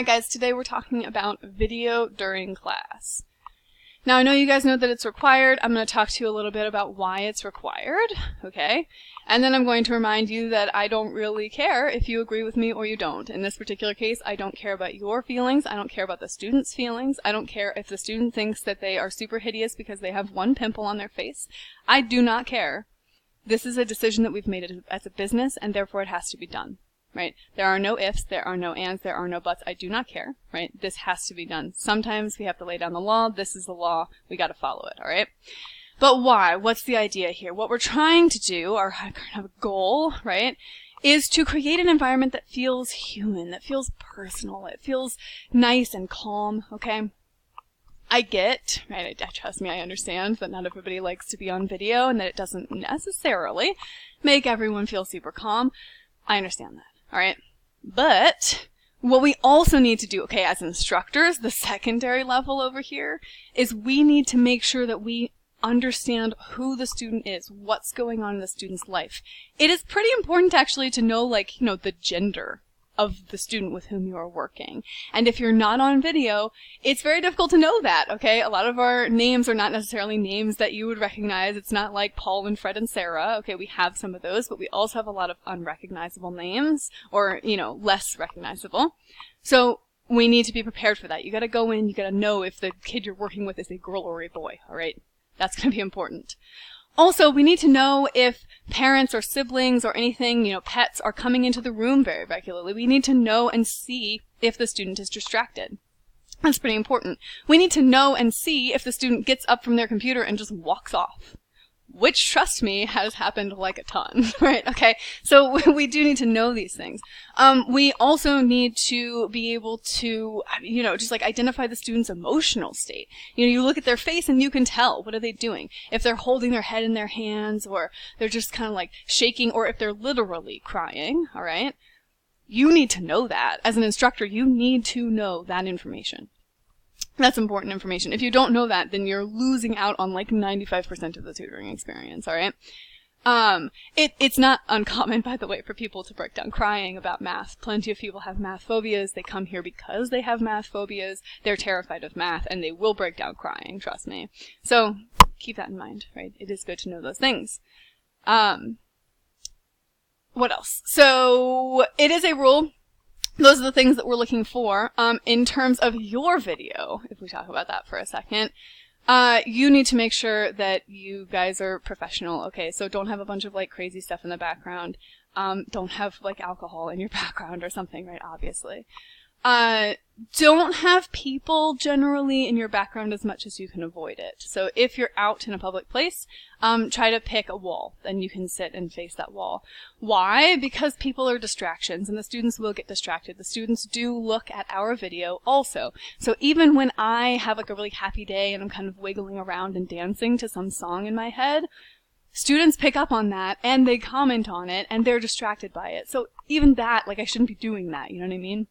Alright guys, today we're talking about video during class. Now I know you guys know that it's required. I'm going to talk to you a little bit about why it's required, okay? And then I'm going to remind you that I don't really care if you agree with me or you don't. In this particular case, I don't care about your feelings. I don't care about the student's feelings. I don't care if the student thinks that they are super hideous because they have one pimple on their face. I do not care. This is a decision that we've made as a business, and therefore it has to be done. Right? There are no ifs, there are no ands, there are no buts. I do not care, right? This has to be done. Sometimes we have to lay down the law. This is the law. We got to follow it, all right? But why? What's the idea here? What we're trying to do, our kind of goal, right, is to create an environment that feels human, that feels personal, it feels nice and calm, okay? I get, right, trust me, I understand that not everybody likes to be on video and that it doesn't necessarily make everyone feel super calm. I understand that. All right, but what we also need to do, okay, as instructors, the secondary level over here, is we need to make sure that we understand who the student is, what's going on in the student's life. It is pretty important actually to know, like, the gender of the student with whom you are working. And if you're not on video, it's very difficult to know that, okay? A lot of our names are not necessarily names that you would recognize. It's not like Paul and Fred and Sarah. Okay, we have some of those, but we also have a lot of unrecognizable names, or, less recognizable. So we need to be prepared for that. You gotta go in, you gotta know if the kid you're working with is a girl or a boy, alright? That's gonna be important. Also, we need to know if parents or siblings or anything, pets are coming into the room very regularly. We need to know and see if the student is distracted. That's pretty important. We need to know and see if the student gets up from their computer and just walks off. Which, trust me, has happened like a ton, right? Okay, so we do need to know these things. We also need to be able to, just like identify the student's emotional state. You look at their face and you can tell, what are they doing? If they're holding their head in their hands, or they're just kind of like shaking, or if they're literally crying, all right? You need to know that. As an instructor, you need to know that information. That's important information. If you don't know that, then you're losing out on like 95% of the tutoring experience, alright? It's not uncommon, by the way, for people to break down crying about math. Plenty of people have math phobias. They come here because they have math phobias. They're terrified of math, and they will break down crying, trust me. So, keep that in mind, right? It is good to know those things. What else? So, it is a rule. Those are the things that we're looking for. In terms of your video, if we talk about that for a second, you need to make sure that you guys are professional, okay? So don't have a bunch of, like, crazy stuff in the background. Don't have, like, alcohol in your background or something, right? Obviously. Don't have people generally in your background as much as you can avoid it. So if you're out in a public place, try to pick a wall. Then you can sit and face that wall. Why? Because people are distractions, and the students will get distracted. The students do look at our video also. So even when I have like a really happy day and I'm kind of wiggling around and dancing to some song in my head, students pick up on that and they comment on it and they're distracted by it. So even that, like, I shouldn't be doing that, you know what I mean?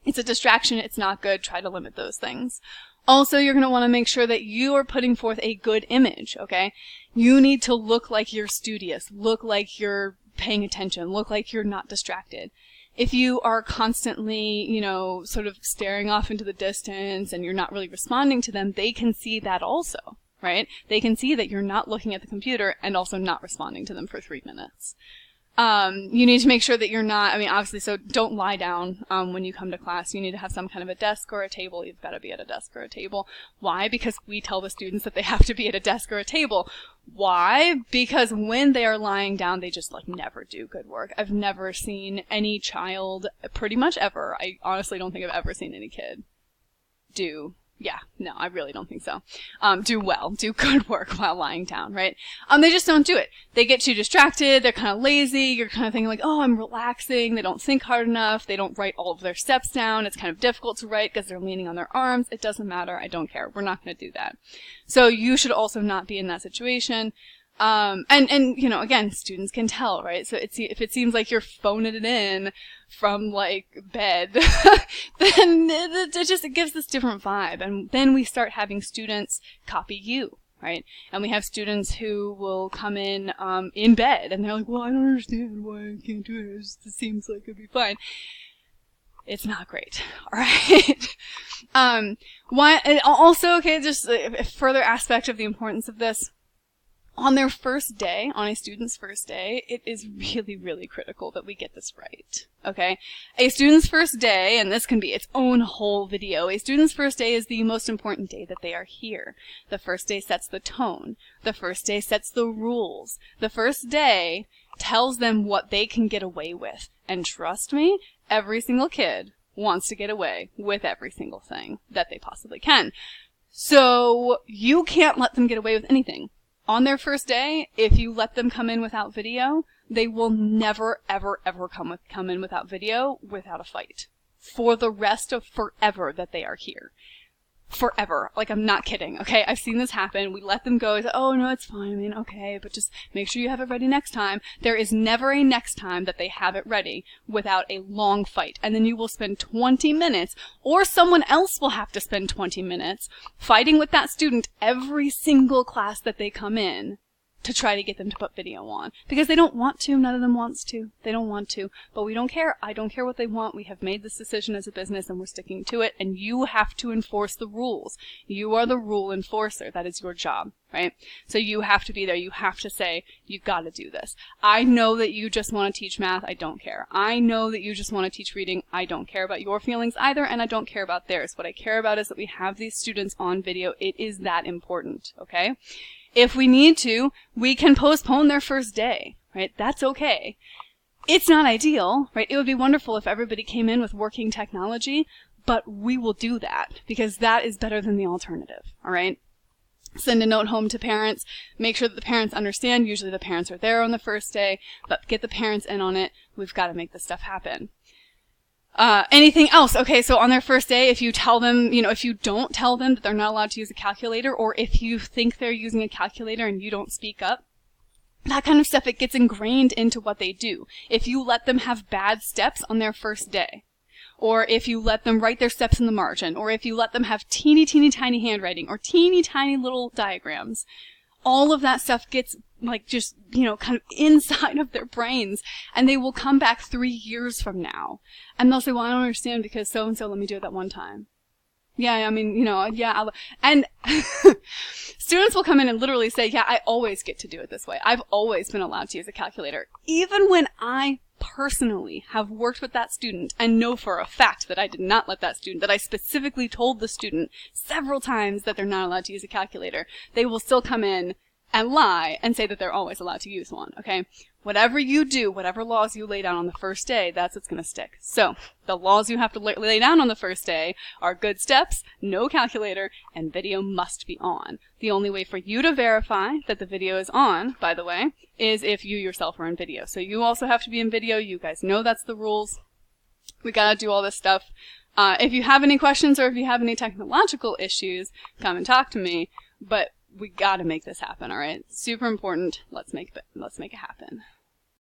It's a distraction, it's not good, try to limit those things. Also, you're going to want to make sure that you are putting forth a good image, okay? You need to look like you're studious, look like you're paying attention, look like you're not distracted. If you are constantly, sort of staring off into the distance and you're not really responding to them, they can see that also, right? They can see that you're not looking at the computer and also not responding to them for 3 minutes. You need to make sure that you're not, obviously, so don't lie down, when you come to class. You need to have some kind of a desk or a table. You've got to be at a desk or a table. Why? Because we tell the students that they have to be at a desk or a table. Why? Because when they are lying down, they just, like, never do good work. I've never seen any child, pretty much ever, I honestly don't think I've ever seen any kid no, I really don't think so. Do good work while lying down, right? They just don't do it. They get too distracted, they're kind of lazy, you're kind of thinking like, oh, I'm relaxing, they don't think hard enough, they don't write all of their steps down, it's kind of difficult to write because they're leaning on their arms. It doesn't matter, I don't care, we're not going to do that. So you should also not be in that situation. Again, students can tell, right? So if it seems like you're phoning it in from, like, bed, then it gives this different vibe. And then we start having students copy you, right? And we have students who will come in bed, and they're like, well, I don't understand why I can't do it. It seems like it'd be fine. It's not great. All right. Also, okay, just a further aspect of the importance of this. On their first day, on a student's first day, it is really, really critical that we get this right, okay? A student's first day, and this can be its own whole video, a student's first day is the most important day that they are here. The first day sets the tone. The first day sets the rules. The first day tells them what they can get away with. And trust me, every single kid wants to get away with every single thing that they possibly can. So you can't let them get away with anything. On their first day, if you let them come in without video, they will never, ever, ever come in without video without a fight. For the rest of forever that they are here. Forever. Like, I'm not kidding, okay? I've seen this happen. We let them go. Say, oh, no, it's fine. I mean, okay, but just make sure you have it ready next time. There is never a next time that they have it ready without a long fight. And then you will spend 20 minutes, or someone else will have to spend 20 minutes fighting with that student every single class that they come in to try to get them to put video on. Because they don't want to. None of them wants to. They don't want to. But we don't care. I don't care what they want. We have made this decision as a business and we're sticking to it. And you have to enforce the rules. You are the rule enforcer. That is your job, right? So you have to be there. You have to say, you've got to do this. I know that you just want to teach math. I don't care. I know that you just want to teach reading. I don't care about your feelings either, and I don't care about theirs. What I care about is that we have these students on video. It is that important, okay? If we need to, we can postpone their first day, right? That's okay. It's not ideal, right? It would be wonderful if everybody came in with working technology, but we will do that because that is better than the alternative, all right? Send a note home to parents. Make sure that the parents understand. Usually the parents are there on the first day, but get the parents in on it. We've got to make this stuff happen. Anything else? Okay, so on their first day, if you tell them, if you don't tell them that they're not allowed to use a calculator, or if you think they're using a calculator and you don't speak up, that kind of stuff, it gets ingrained into what they do. If you let them have bad steps on their first day, or if you let them write their steps in the margin, or if you let them have teeny, teeny, tiny handwriting, or teeny, tiny little diagrams, all of that stuff gets just, kind of inside of their brains, and they will come back 3 years from now, and they'll say, well, I don't understand because so-and-so let me do it that one time. Yeah, I mean, yeah, and students will come in and literally say, yeah, I always get to do it this way. I've always been allowed to use a calculator. Even when I personally have worked with that student and know for a fact that I did not let that student, that I specifically told the student several times that they're not allowed to use a calculator, they will still come in and lie and say that they're always allowed to use one, okay? Whatever you do, whatever laws you lay down on the first day, that's what's going to stick. So, the laws you have to lay down on the first day are good steps, no calculator, and video must be on. The only way for you to verify that the video is on, by the way, is if you yourself are in video. So you also have to be in video. You guys know that's the rules. We gotta do all this stuff. If you have any questions or if you have any technological issues, come and talk to me. But we gotta make this happen, alright? Super important. Let's make it happen.